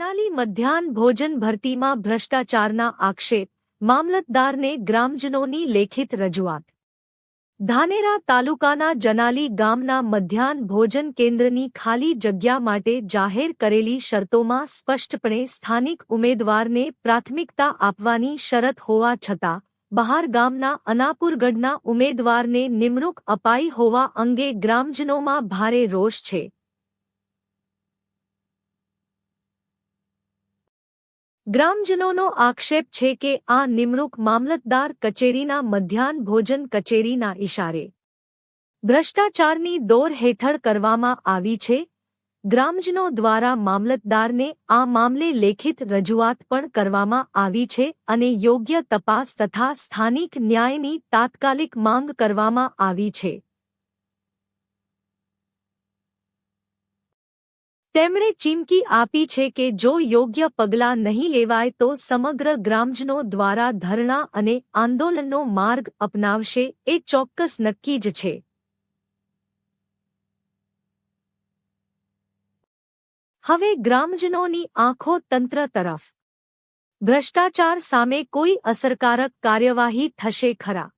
જનાલી મધ્યાહન ભોજન ભરતીમાં ભ્રષ્ટાચારના આક્ષેપ, મામલતદારને ગ્રામજનોની લેખિત રજૂઆત। ધાનેરા તાલુકાના જનાલી ગામના મધ્યાહન ભોજન કેન્દ્રની ખાલી જગ્યા માટે જાહેર કરેલી શરતોમાં સ્પષ્ટપણે સ્થાનિક ઉમેદવારને પ્રાથમિકતા આપવાની શરત હોવા છતાં બહાર ગામના અનાપુરગઢના ઉમેદવારને નિમણૂક અપાઈ હોવા અંગે ગ્રામજનોમાં ભારે રોષ છે। ગ્રામજનોનો આક્ષેપ છે કે આ નિમણૂક મામલતદાર કચેરીના મધ્યાહન ભોજન કચેરીના ઇશારે ભ્રષ્ટાચારની દોર હેઠળ કરવામાં આવી છે। ગ્રામજનો દ્વારા મામલતદારને આ મામલે લેખિત રજૂઆત પણ કરવામાં આવી છે અને યોગ્ય તપાસ તથા સ્થાનિક ન્યાયની તાત્કાલિક માંગ કરવામાં આવી છે। તેમણે ચીમકી આપી છે કે જો યોગ્ય પગલાં નહીં લેવાય તો સમગ્ર ગ્રામજનો દ્વારા ધરણા અને આંદોલનનો માર્ગ અપનાવશે એ ચોક્કસ નક્કી જ છે। હવે ગ્રામજનોની આંખો તંત્ર તરફ। ભ્રષ્ટાચાર સામે કોઈ અસરકારક કાર્યવાહી થશે ખરા?